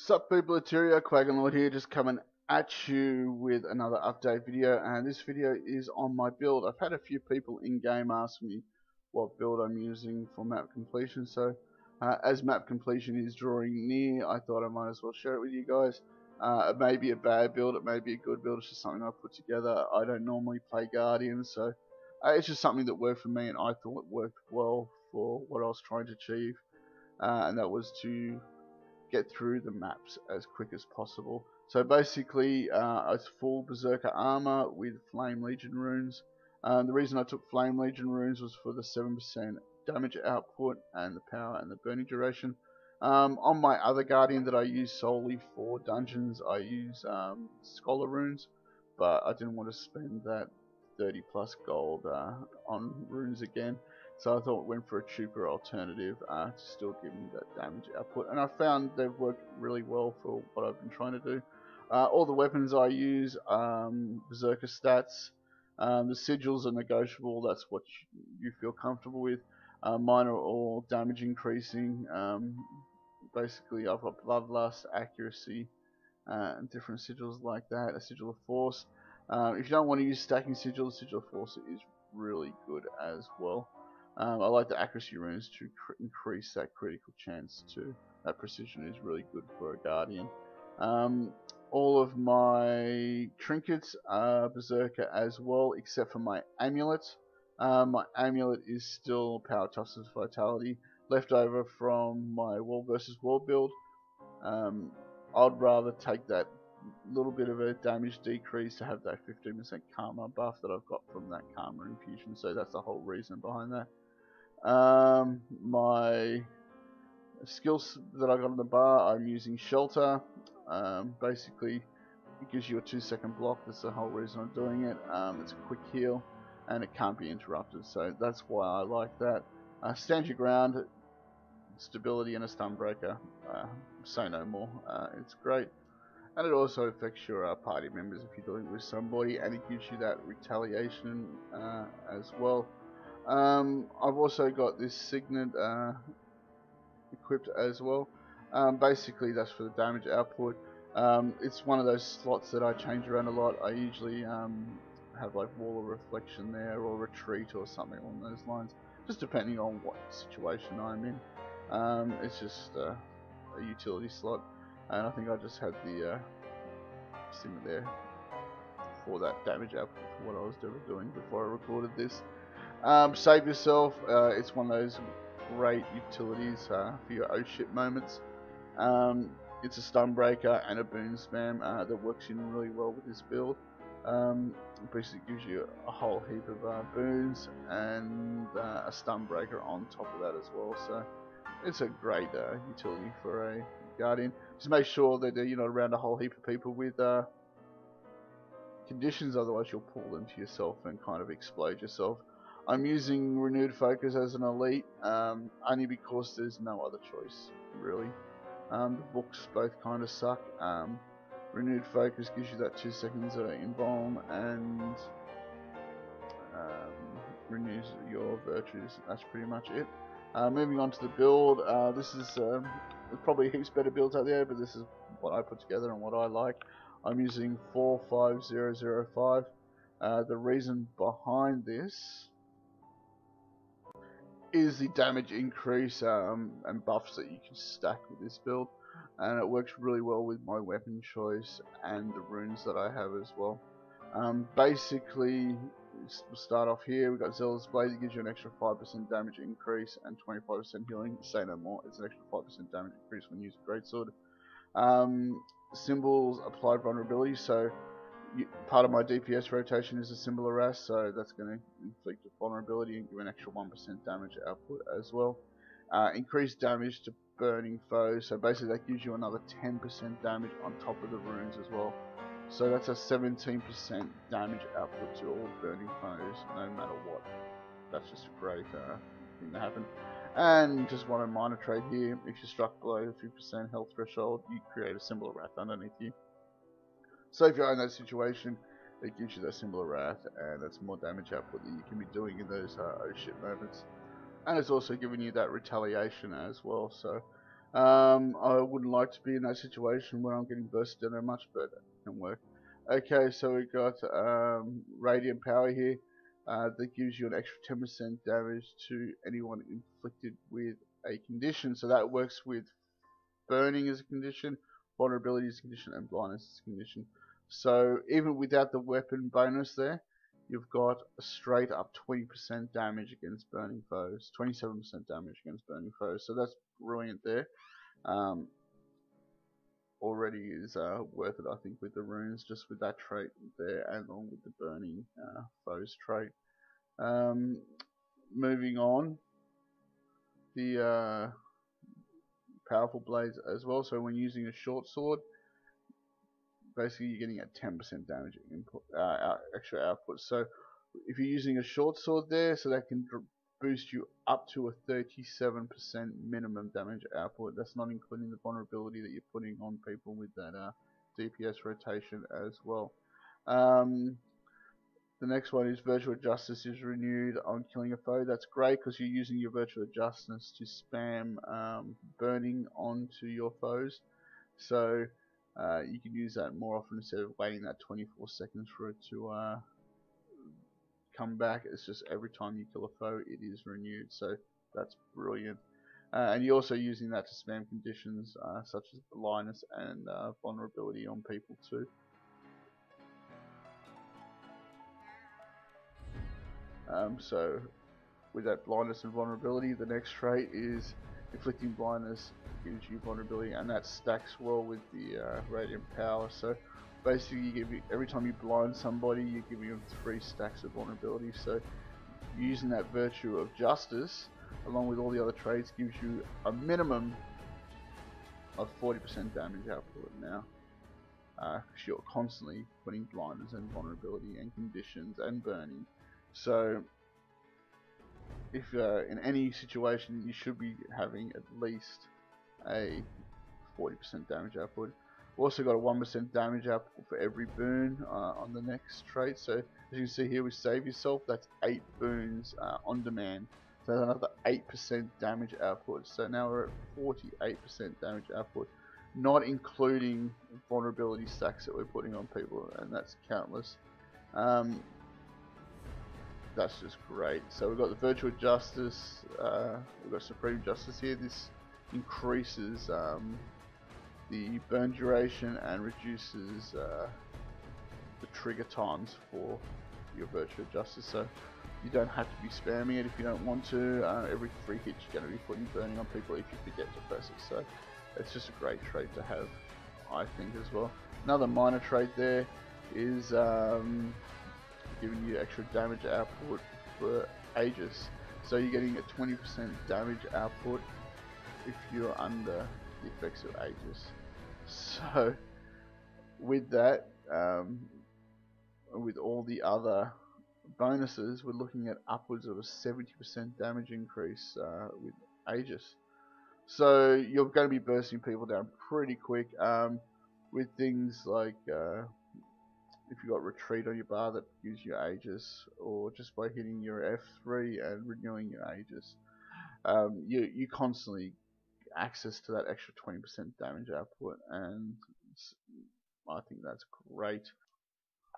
Sup people, it's Quaggan here, just coming at you with another update video, and this video is on my build. I've had a few people in game ask me what build I'm using for map completion, so as map completion is drawing near, I thought I might as well share it with you guys. It may be a bad build, it may be a good build, it's just something I put together. I don't normally play Guardian, so it's just something that worked for me, and I thought it worked well for what I was trying to achieve, and that was to get through the maps as quick as possible. So basically, it's full Berserker armor with Flame Legion runes. The reason I took Flame Legion runes was for the 7% damage output and the power and the burning duration. On my other Guardian that I use solely for dungeons, I use Scholar runes, but I didn't want to spend that 30 plus gold on runes again. So I thought went for a cheaper alternative to still give me that damage output. And I found they've worked really well for what I've been trying to do. All the weapons I use, Berserker stats. The sigils are negotiable, that's what you feel comfortable with. Mine are all damage increasing. Basically I've got Bloodlust, Accuracy, and different sigils like that. A Sigil of Force. If you don't want to use stacking sigils, Sigil of Force is really good as well. I like the accuracy runes to increase that critical chance too. That precision is really good for a Guardian. All of my trinkets are Berserker as well, except for my amulet. My amulet is still Power, Toughness, Vitality, left over from my World vs. World build. I'd rather take that little bit of a damage decrease to have that 15% Karma buff that I've got from that Karma infusion, so that's the whole reason behind that. My skills that I got on the bar, I'm using Shelter. Basically, it gives you a 2-second block. That's the whole reason I'm doing it. It's a quick heal, and it can't be interrupted, so that's why I like that. Stand your ground, stability, and a stun breaker. Say no more. It's great. And it also affects your party members if you're dealing with somebody, and it gives you that retaliation as well. I've also got this Signet equipped as well. Basically that's for the damage output. It's one of those slots that I change around a lot. I usually have like Wall of Reflection there, or Retreat, or something along those lines, just depending on what situation I'm in. It's just a utility slot, and I think I just had the Signet there for that damage output for what I was doing before I recorded this. Save yourself, it's one of those great utilities for your oh shit moments. It's a stun breaker and a boon spam that works in really well with this build. It basically gives you a whole heap of boons and a stun breaker on top of that as well, so it's a great utility for a Guardian. Just make sure that you're not around a whole heap of people with conditions, otherwise you'll pull them to yourself and kind of explode yourself. I'm using Renewed Focus as an elite, only because there's no other choice, really. The books both kind of suck. Renewed Focus gives you that 2 seconds embalm and renews your virtues. That's pretty much it. Moving on to the build, this is there's probably heaps better builds out there, but this is what I put together and what I like. I'm using 45005. The reason behind this is the damage increase and buffs that you can stack with this build, and it works really well with my weapon choice and the runes that I have as well. Basically, we'll start off here. We've got Zealous Blade that gives you an extra 5% damage increase and 25% healing. Say no more, it's an extra 5% damage increase when you use a greatsword. Symbols applied vulnerability, so part of my DPS rotation is a Symbol of Wrath, so that's going to inflict a vulnerability and give an extra 1% damage output as well. Increased damage to burning foes, so basically that gives you another 10% damage on top of the runes as well. So that's a 17% damage output to all burning foes, no matter what. That's just a great thing to happen. And just one minor trade here, if you're struck below the 50% health threshold, you create a Symbol of Wrath underneath you. So if you're in that situation, it gives you that Symbol of Wrath, and that's more damage output that you can be doing in those oh shit moments. And it's also giving you that retaliation as well, so I wouldn't like to be in that situation where I'm getting bursted down much, but it can work. Okay, so we got radiant power here. That gives you an extra 10% damage to anyone inflicted with a condition. So that works with burning as a condition, vulnerability as a condition, and blindness as a condition. So even without the weapon bonus there, you've got a straight up 20% damage against burning foes, 27% damage against burning foes. So that's brilliant there. Already is worth it, I think, with the runes, just with that trait there, and along with the burning foes trait. Moving on, the powerful blades as well. So when using a short sword, basically you're getting a 10% damage input, extra output. So if you're using a short sword there, so that can boost you up to a 37% minimum damage output. That's not including the vulnerability that you're putting on people with that DPS rotation as well. The next one is Virtual Justice is renewed on killing a foe. That's great because you're using your Virtual Justice to spam burning onto your foes. So you can use that more often instead of waiting that 24 seconds for it to come back. It's just every time you kill a foe, it is renewed. So that's brilliant. And you're also using that to spam conditions such as blindness and vulnerability on people too. So with that blindness and vulnerability, the next trait is inflicting blindness gives you vulnerability, and that stacks well with the radiant power. So basically, every time you blind somebody, you're giving them 3 stacks of vulnerability. So using that virtue of justice, along with all the other traits, gives you a minimum of 40% damage output now. Because you're constantly putting blindness and vulnerability and conditions and burning. So if in any situation, you should be having at least a 40% damage output. We've also got a 1% damage output for every boon on the next trait. So as you can see here with Save Yourself, that's 8 boons on demand. So that's another 8% damage output. So now we're at 48% damage output, not including vulnerability stacks that we're putting on people, and that's countless. That's just great. So we've got the Virtual Justice, we've got Supreme Justice here. This increases the burn duration and reduces the trigger times for your Virtual Justice. So you don't have to be spamming it if you don't want to. Every 3 hits you're going to be putting burning on people if you forget to press it. So it's just a great trait to have, I think, as well. Another minor trait there is giving you extra damage output for Aegis. So you're getting a 20% damage output if you're under the effects of Aegis. So with that, with all the other bonuses, we're looking at upwards of a 70% damage increase with Aegis. So you're going to be bursting people down pretty quick with things like if you got Retreat on your bar that gives you Aegis, or just by hitting your F3 and renewing your Aegis, you constantly access to that extra 20% damage output, and I think that's great.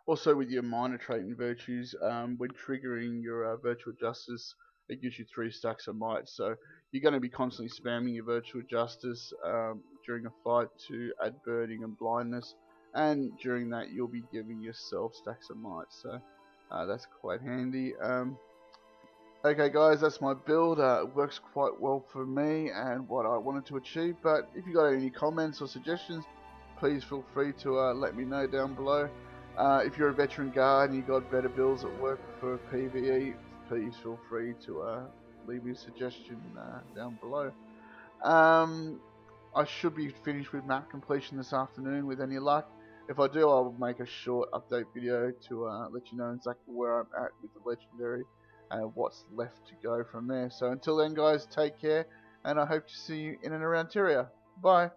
Also with your minor trait and virtues, when triggering your Virtual Justice, it gives you 3 stacks of might, so you're going to be constantly spamming your Virtual Justice during a fight to add burning and blindness, and during that you'll be giving yourself stacks of might, so that's quite handy. Okay guys, that's my build. It works quite well for me and what I wanted to achieve, but if you got any comments or suggestions, please feel free to let me know down below. If you're a veteran guard and you got better builds that work for PvE, please feel free to leave me a suggestion down below. I should be finished with map completion this afternoon with any luck. If I do, I'll make a short update video to let you know exactly where I'm at with the legendary and what's left to go from there. So until then guys, take care, and I hope to see you in and around Tyria. Bye.